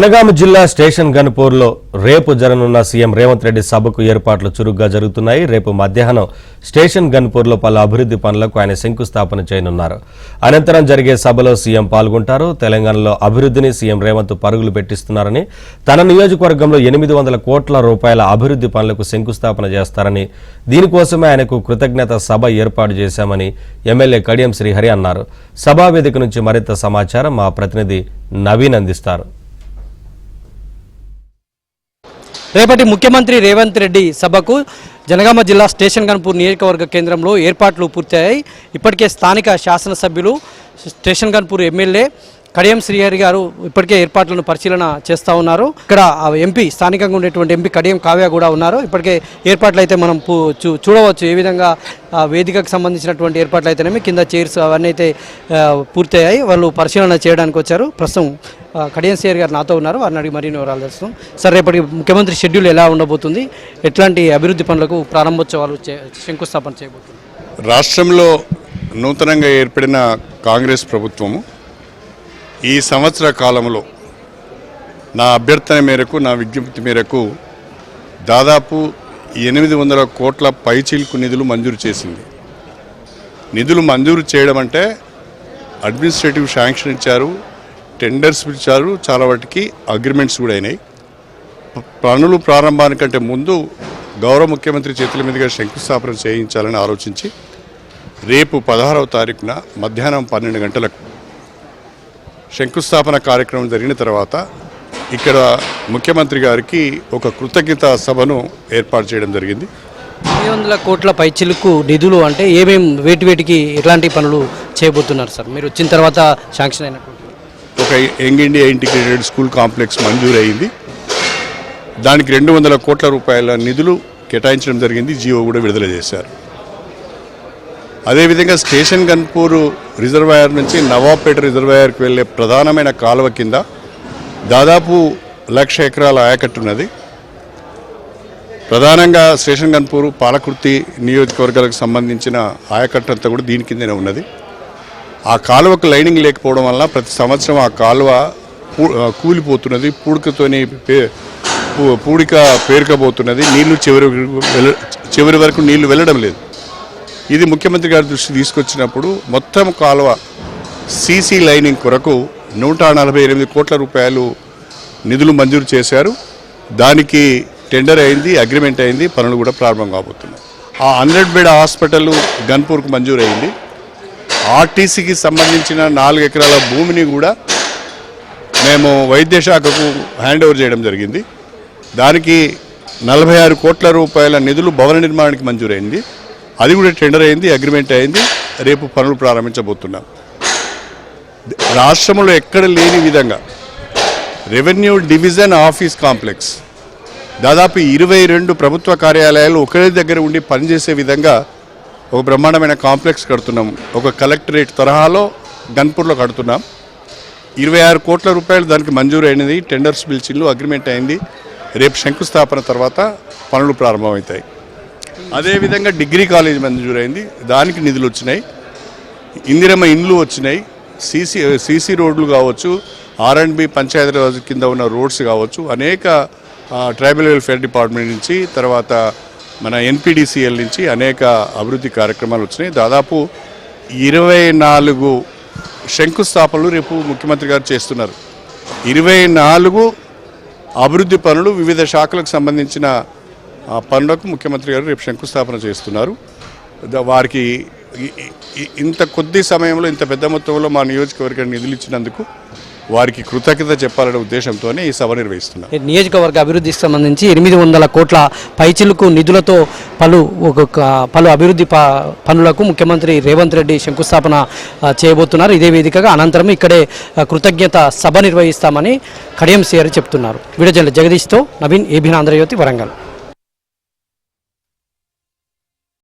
జనగామ జిల్లా స్టేషన్ గన్పూర్లో రేపు జరగనున్న సీఎం రేవంత్ రెడ్డి సభకు ఏర్పాట్లు చురుగ్గా జరుగుతున్నాయి. రేపు మధ్యాహ్నం స్టేషన్ గన్పూర్లో పలు అభివృద్ధి పనులకు ఆయన శంకుస్థాపన చేయనున్నారు. అనంతరం జరిగే సభలో సీఎం పాల్గొంటారు. తెలంగాణలో అభివృద్ధిని సీఎం రేవంత్ పరుగులు పెట్టిస్తున్నారని, తన నియోజకవర్గంలో 800 కోట్ల రూపాయల అభివృద్ధి పనులకు శంకుస్థాపన చేస్తారని, దీనికోసమే ఆయనకు కృతజ్ఞత సభ ఏర్పాటు చేశామని ఎమ్మెల్యే కడియం శ్రీహరి అన్నారు. సభా వేదిక నుంచి మరింత సమాచారం మా ప్రతినిధి నవీన్ అందిస్తారు. రేపటి ముఖ్యమంత్రి రేవంత్ రెడ్డి సభకు జనగామ జిల్లా స్టేషన్ గన్పూర్ నియోజకవర్గ కేంద్రంలో ఏర్పాట్లు పూర్తయ్యాయి. ఇప్పటికే స్థానిక శాసనసభ్యులు స్టేషన్ గన్పూర్ ఎమ్మెల్యే కడియం శ్రీహరి గారు ఇప్పటికే ఏర్పాట్లను పరిశీలన చేస్తూ ఉన్నారు. ఇక్కడ ఎంపీ స్థానికంగా ఉండేటువంటి ఎంపీ కడియం కావ్య కూడా ఉన్నారు. ఇప్పటికే ఏర్పాట్లు అయితే మనం చూడవచ్చు ఏ విధంగా వేదికకు సంబంధించినటువంటి ఏర్పాట్లు అయితేనేమి కింద చైర్స్ అవన్నీ అయితే పూర్తయ్యాయి. వాళ్ళు పరిశీలన చేయడానికి వచ్చారు. ప్రస్తుతం కడియం శ్రీహరి గారు నాతో ఉన్నారు. వారిని అడిగి మరిన్ని వివరాలు తెలుస్తాం. సార్, రేపటి ముఖ్యమంత్రి షెడ్యూల్ ఎలా ఉండబోతుంది? ఎట్లాంటి అభివృద్ధి పనులకు ప్రారంభోత్సవాలు శంకుస్థాపన చేయబోతుంది? రాష్ట్రంలో నూతనంగా ఏర్పడిన కాంగ్రెస్ ప్రభుత్వము ఈ సంవత్సర కాలంలో నా అభ్యర్థన మేరకు, నా విజ్ఞప్తి మేరకు దాదాపు 800 కోట్ల పైచీలకు నిధులు మంజూరు చేసింది. నిధులు మంజూరు చేయడం అంటే అడ్మినిస్ట్రేటివ్ శాంక్షన్ ఇచ్చారు, టెండర్స్ ఇచ్చారు, చాలా వాటికి అగ్రిమెంట్స్ కూడా అయినాయి. పనులు ప్రారంభానికంటే ముందు గౌరవ ముఖ్యమంత్రి చేతుల మీదుగా శంకుస్థాపన చేయించాలని ఆలోచించి రేపు 16వ తారీఖున మధ్యాహ్నం 12 గంటలకు శంకుస్థాపన కార్యక్రమం జరిగిన తర్వాత ఇక్కడ ముఖ్యమంత్రి గారికి ఒక కృతజ్ఞత సభను ఏర్పాటు చేయడం జరిగింది. 800 కోట్ల పైచిలుకు నిధులు అంటే వేటికి ఎట్లాంటి పనులు చేయబోతున్నారు సార్? మీరు వచ్చిన తర్వాత శాంక్షన్ అయినటువంటి ఒక young India integrated school complex మంజూరు అయింది. దానికి 200 కోట్ల రూపాయల నిధులు కేటాయించడం జరిగింది. జీవో కూడా విడుదల చేశారు. అదేవిధంగా స్టేషన్ గన్పూర్ రిజర్వాయర్ నుంచి నవాబ్పేట రిజర్వాయర్కి వెళ్ళే ప్రధానమైన కాలువ కింద దాదాపు 1,00,000 ఎకరాల ఆయకట్టు ఉన్నది. ప్రధానంగా స్టేషన్ గన్పూర్, పాలకుర్తి నియోజకవర్గాలకు సంబంధించిన ఆయకట్టు అంతా కూడా దీని కిందనే ఉన్నది. ఆ కాలువకు లైనింగ్ లేకపోవడం వల్ల ప్రతి సంవత్సరం ఆ కాలువ కూలిపోతున్నది, పూడిక పేరుకబోతున్నది. నీళ్లు చివరి వరకు నీళ్లు వెళ్ళడం లేదు. ఇది ముఖ్యమంత్రి గారి దృష్టి తీసుకొచ్చినప్పుడు మొత్తం కాలువ సీసీ లైనింగ్ కొరకు 148 కోట్ల రూపాయలు నిధులు మంజూరు చేశారు. దానికి టెండర్ అయింది, అగ్రిమెంట్ అయింది, పనులు కూడా ప్రారంభం కాబోతున్నాయి. ఆ 100 బెడ్ హాస్పిటల్ గన్పూర్కు మంజూరు అయింది. ఆర్టీసీకి సంబంధించిన 4 ఎకరాల భూమిని కూడా మేము వైద్య శాఖకు హ్యాండ్ ఓవర్ చేయడం జరిగింది. దానికి 46 కోట్ల రూపాయల నిధులు భవన నిర్మాణానికి మంజూరైంది. అది కూడా టెండర్ అయింది, అగ్రిమెంట్ అయింది. రేపు పనులు ప్రారంభించబోతున్నాం. రాష్ట్రంలో ఎక్కడ లేని విధంగా రెవెన్యూ డివిజన్ ఆఫీస్ కాంప్లెక్స్ దాదాపు 22 ప్రభుత్వ కార్యాలయాలు ఒకే దగ్గర ఉండి పనిచేసే విధంగా ఒక బ్రహ్మాండమైన కాంప్లెక్స్ కడుతున్నాం. ఒక కలెక్టరేట్ తరహాలో గన్పూర్లో కడుతున్నాం. 26 కోట్ల రూపాయలు దానికి మంజూరు అయినది. టెండర్స్ పిలిచిళ్ళు, అగ్రిమెంట్ అయింది. రేపు శంకుస్థాపన తర్వాత పనులు ప్రారంభమవుతాయి. అదేవిధంగా డిగ్రీ కాలేజ్ మంజూరైంది. దానికి నిధులు వచ్చినాయి. ఇందిరమ్మ ఇండ్లు వచ్చినాయి. సీసీ రోడ్లు కావచ్చు, R&B పంచాయతీరాజ్ కింద ఉన్న రోడ్స్ కావచ్చు, అనేక ట్రైబల్ వెల్ఫేర్ డిపార్ట్మెంట్ నుంచి, తర్వాత మన NPDCL నుంచి అనేక అభివృద్ధి కార్యక్రమాలు వచ్చినాయి. దాదాపు 24 శంకుస్థాపనలు రేపు ముఖ్యమంత్రి గారు చేస్తున్నారు. 24 అభివృద్ధి పనులు, వివిధ శాఖలకు సంబంధించిన పనులకు ముఖ్యమంత్రి గారు రేపు శంకుస్థాపన చేస్తున్నారు. వారికి ఇంత కొద్ది సమయంలో ఇంత పెద్ద మొత్తంలో మా నియోజకవర్గానికి నిధులు ఇచ్చినందుకు వారికి కృతజ్ఞత చెప్పాలనే ఉద్దేశంతోనే ఈ సభ నిర్వహిస్తున్నారు. నియోజకవర్గ అభివృద్ధికి సంబంధించి 800 కోట్ల పైచిలుకు నిధులతో పలు అభివృద్ధి పనులకు ముఖ్యమంత్రి రేవంత్ రెడ్డి శంకుస్థాపన చేయబోతున్నారు. ఇదే వేదికగా అనంతరం ఇక్కడే కృతజ్ఞత సభ నిర్వహిస్తామని కడియం శ్రీహరి చెప్తున్నారు. వీడియో జర్నలిస్ట్ జగదీష్తో నవీన్, ఏబీఎన్ ఆంధ్రజ్యోతి, వరంగల్.